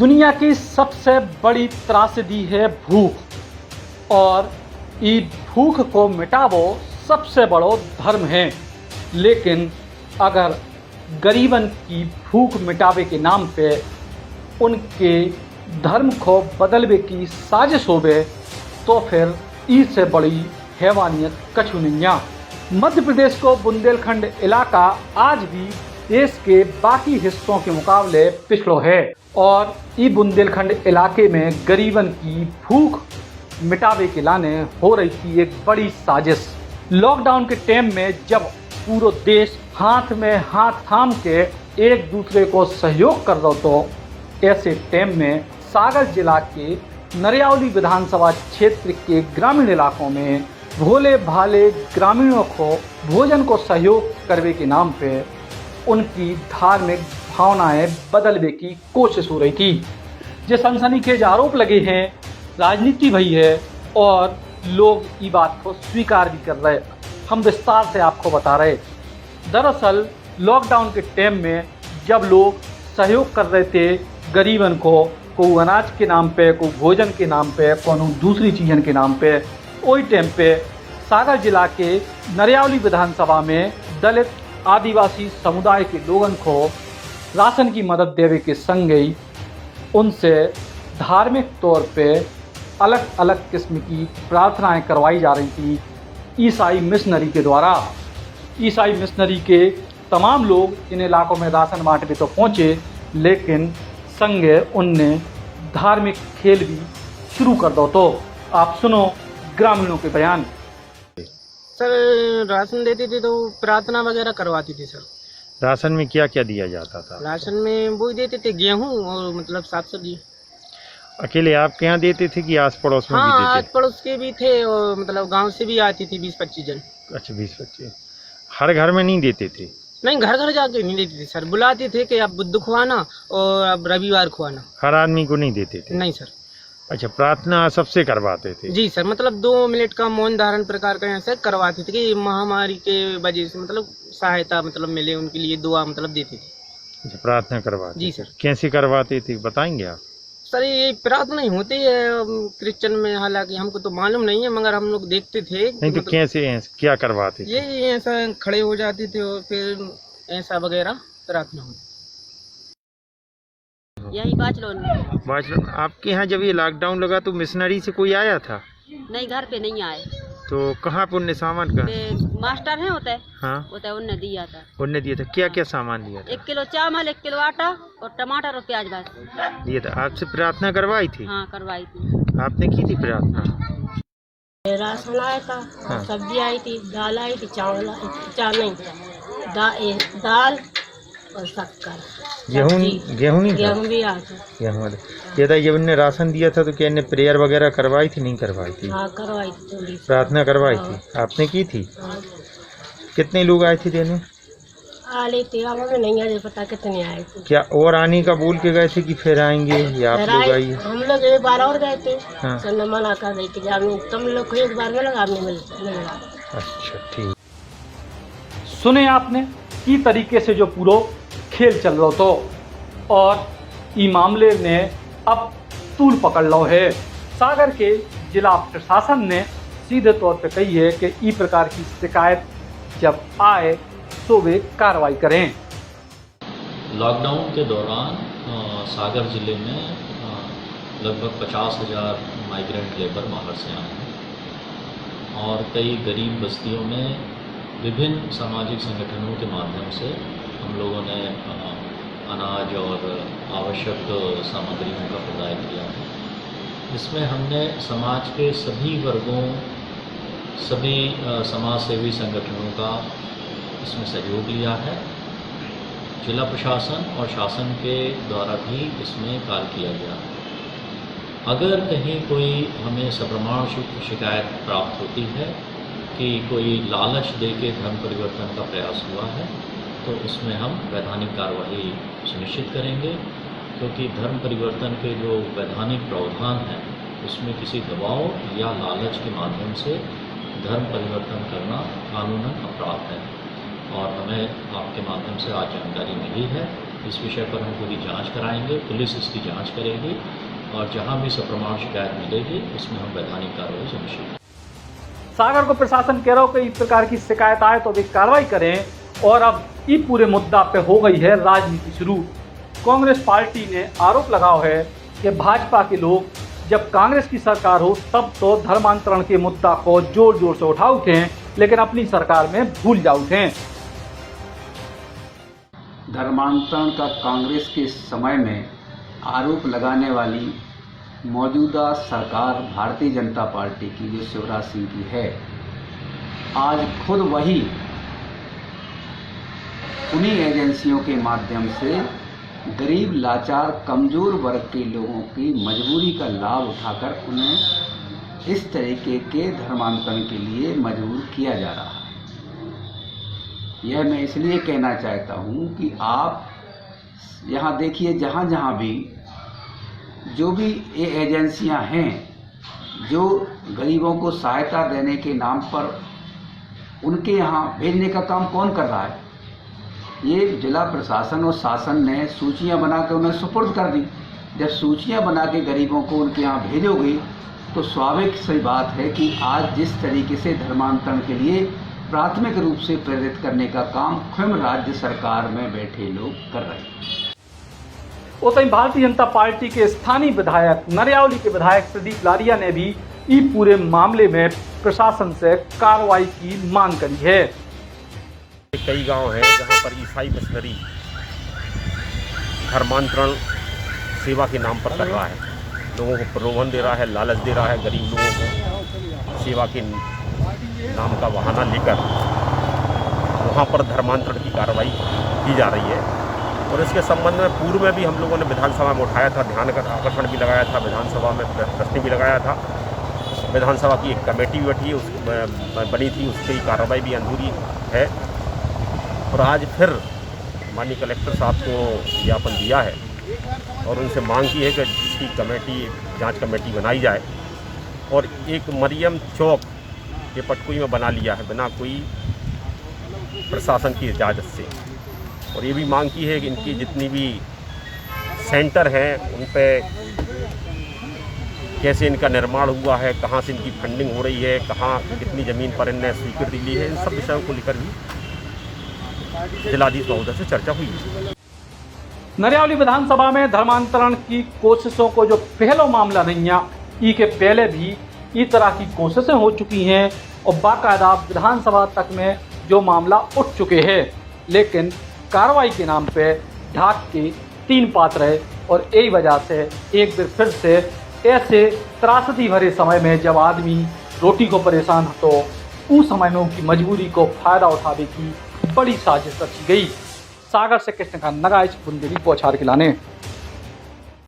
दुनिया की सबसे बड़ी त्रासदी है भूख और ई भूख को मिटावो सबसे बड़ो धर्म है। लेकिन अगर गरीबन की भूख मिटावे के नाम पे उनके धर्म को बदलवे की साजिश होवे तो फिर इससे बड़ी हैवानियत कछु नहीं। मध्य प्रदेश को बुंदेलखंड इलाका आज भी देश के बाकी हिस्सों के मुकाबले पिछड़ो है और ई बुंदेलखंड इलाके में गरीबन की भूख मिटावे के लाने हो रही थी एक बड़ी साजिश। लॉकडाउन के टाइम में जब पूरा देश हाथ में हाथ थाम के एक दूसरे को सहयोग कर रहा तो ऐसे टाइम में सागर जिला के नरियावली विधानसभा क्षेत्र के ग्रामीण इलाकों में भोले भाले ग्रामीणों को भोजन को सहयोग करने के नाम पे उनकी धार्मिक भावनाएं बदलने की कोशिश हो रही थी। जो सनसनीखेज आरोप लगे हैं, राजनीति भई है और लोग ये बात को स्वीकार भी कर रहे। हम विस्तार से आपको बता रहे। दरअसल लॉकडाउन के टाइम में जब लोग सहयोग कर रहे थे गरीबन को अनाज के नाम पे, को भोजन के नाम पे, को दूसरी चीज़न के नाम पे, वही टाइम पे सागर जिला के नरियावली विधानसभा में दलित आदिवासी समुदाय के लोगन को राशन की मदद देवे के संग ही उनसे धार्मिक तौर पे अलग अलग किस्म की प्रार्थनाएं करवाई जा रही थी ईसाई मिशनरी के द्वारा। ईसाई मिशनरी के तमाम लोग इन इलाकों में राशन बांटने तो पहुँचे, लेकिन संगे उनने धार्मिक खेल भी शुरू कर दो। तो आप सुनो ग्रामीणों के बयान। सर राशन देती थी तो प्रार्थना वगैरह करवाती थी। सर राशन में क्या क्या दिया जाता था? राशन में वो देते थे गेहूं और मतलब साग सब्जी। अकेले आपके यहाँ देते थे कि आस पड़ोस में भी हाँ, देते? आस पड़ोस के भी थे और मतलब गांव से भी आती थी 20-25 जन। अच्छा, 20-25। हर घर में नहीं देते थे? नहीं, घर घर जाके नहीं देती थी सर। बुलाते थे कि अब बुध खुआना और अब रविवार खुआना। हर आदमी को नहीं देते थे? नहीं सर। अच्छा, प्रार्थना सबसे करवाते थे? जी सर, मतलब 2 मिनट का मौन धारण प्रकार का ऐसे करवाते थे कि महामारी के वजह से मतलब सहायता मतलब मिले, उनके लिए दुआ मतलब देते थे। अच्छा, प्रार्थना करवाते? जी सर। कैसे करवाते थे बताएंगे आप? सर ये प्रार्थना ही होती है क्रिश्चियन में, हालांकि हमको तो मालूम नहीं है मगर हम लोग देखते थे। नहीं तो कैसे क्या करवाते थे? ये ऐसा खड़े हो जाते थे और फिर ऐसा वगैरह प्रार्थना होती। यही बाचलोन में। आपके यहाँ जब ये लॉकडाउन लगा तो मिशनरी से कोई आया था? नहीं, घर पे नहीं आए। तो कहाँ पर उनने सामान का? मास्टर है होता है। हाँ, होता है, उनने दिया था। उनने दिया था? क्या क्या सामान दिया था? 1 किलो चावल, 1 किलो आटा और टमाटर और प्याज बस दिया था। आपसे प्रार्थना करवाई थी? हाँ, करवाई थी। आपने की थी प्रार्थना? राशन आया था। हाँ। सब्जी आई थी, दाल आई थी, चावल दाल और शक्कर। गेहूं नहीं था? गेहूं भी आया था। गेहूं ये था। जब इनने राशन दिया था तो क्या इनने प्रेयर वगैरह करवाई थी? नहीं करवाई थी? हाँ, करवाई थी थोड़ी। प्रार्थना करवाई थी? आपने की थी? हाँ। कितने लोग आए थे देने? आ रही थी, अब हमें नहीं है पता कितने आए थे। क्या और आने का बोल के गए थे कि फिर आएंगे या आप लोग आइए? हम लोग एक बार और गए थे। हाँ। सर मना कर रही थी, तुम लोग को एक बार में लगा मिला। अच्छा, ठीक। सुने आपने की तरीके से जो पूरा खेल चल रहा तो और ई मामले ने अब तूल पकड़ लो है। सागर के जिला प्रशासन ने सीधे तौर पे कही है कि ई प्रकार की शिकायत जब आए तो वे कार्रवाई करें। लॉकडाउन के दौरान सागर जिले में लगभग 50,000 माइग्रेंट लेबर बाहर से आए हैं और कई गरीब बस्तियों में विभिन्न सामाजिक संगठनों के माध्यम से हम लोगों ने अनाज और आवश्यक सामग्रियों का प्रदाय किया है। इसमें हमने समाज के सभी वर्गों, सभी समाज सेवी संगठनों का इसमें सहयोग लिया है। जिला प्रशासन और शासन के द्वारा भी इसमें कार्य किया गया है। अगर कहीं कोई हमें सप्रमाण शिकायत प्राप्त होती है कि कोई लालच देके धर्म परिवर्तन का प्रयास हुआ है तो उसमें हम वैधानिक कार्रवाई सुनिश्चित करेंगे, क्योंकि धर्म परिवर्तन के जो वैधानिक प्रावधान हैं उसमें किसी दबाव या लालच के माध्यम से धर्म परिवर्तन करना कानूनन अपराध है। और हमें आपके माध्यम से आज जानकारी मिली है इस विषय पर हम पूरी जांच कराएंगे, पुलिस इसकी जांच करेगी और जहां भी सप्रमाण शिकायत मिलेगी उसमें हम वैधानिक कार्रवाई सुनिश्चित। सागर को प्रशासन कह रहा हो कि इस प्रकार की शिकायत आए तो वे कार्रवाई करें और अब ये पूरे मुद्दा पे हो गई है राजनीति शुरू। कांग्रेस पार्टी ने आरोप लगाया है कि भाजपा के लोग जब कांग्रेस की सरकार हो तब तो धर्मांतरण के मुद्दा को जोर जोर से उठा उठें, लेकिन अपनी सरकार में भूल जा उठें। धर्मांतरण का कांग्रेस के समय में आरोप लगाने वाली मौजूदा सरकार भारतीय जनता पार्टी की जो शिवराज सिंह की है, आज खुद वही उन्हीं एजेंसियों के माध्यम से गरीब, लाचार, कमजोर वर्ग के लोगों की मजबूरी का लाभ उठाकर उन्हें इस तरीके के धर्मांतरण के लिए मजबूर किया जा रहा है। यह मैं इसलिए कहना चाहता हूं कि आप यहाँ देखिए, जहाँ जहाँ भी जो भी ये एजेंसियां हैं जो गरीबों को सहायता देने के नाम पर उनके यहाँ भेजने का काम कौन कर रहा है? ये जिला प्रशासन और शासन ने सूचियां बना के उन्हें सुपुर्द कर दी। जब सूचियां बना के गरीबों को उनके यहाँ भेजोगे तो स्वाभाविक सी बात है कि आज जिस तरीके से धर्मांतरण के लिए प्राथमिक रूप से प्रेरित करने का काम स्वयं राज्य सरकार में बैठे लोग कर रहे हैं। उतनी भारतीय जनता पार्टी के स्थानीय विधायक नरियावली के विधायक प्रदीप लारिया ने भी इस पूरे मामले में प्रशासन से कार्रवाई की मांग करी है। कई गांव हैं जहां पर ईसाई मिशनरी धर्मांतरण सेवा के नाम पर कर रहा है, लोगों को प्रलोभन दे रहा है, लालच दे रहा है, गरीब लोगों को सेवा के नाम का बहाना लेकर वहां पर धर्मांतरण की कार्रवाई की जा रही है। और इसके संबंध में पूर्व में भी हम लोगों ने विधानसभा में उठाया था, ध्यान का आकर्षण भी लगाया था, विधानसभा में प्रश्न भी लगाया था। विधानसभा की एक कमेटी भी बैठी बनी थी, उसकी कार्रवाई भी अधूरी है। और आज फिर माननीय कलेक्टर साहब को ज्ञापन दिया है और उनसे मांग की है कि इसकी कमेटी, जांच कमेटी बनाई जाए और एक मरियम चौक ये पटकुई में बना लिया है बिना कोई प्रशासन की इजाज़त से। और ये भी मांग की है कि इनकी जितनी भी सेंटर हैं उन पे कैसे इनका निर्माण हुआ है, कहाँ से इनकी फंडिंग हो रही है, कहाँ कितनी ज़मीन पर इनने स्वीकृति ली है, इन सब विषयों को लेकर भी जिलाधीश महोदय से चर्चा हुई है। नरियावली विधानसभा में धर्मांतरण की कोशिशों को जो पहला मामला नहीं है, ई के पहले भी इस तरह की कोशिशें हो चुकी हैं और बाकायदा विधानसभा तक में जो मामला उठ चुके हैं, लेकिन कार्रवाई के नाम पे ढाक के 3 पात्र है। और यही वजह से एक बार फिर से ऐसे त्रासदी भरे समय में जब आदमी रोटी को परेशान हो तो उस समय में उनकी मजबूरी को फायदा उठाने की बड़ी साजिश रची गई। सागर से कृष्णकांत नगाइच बुंदेली बौछार खिलाने।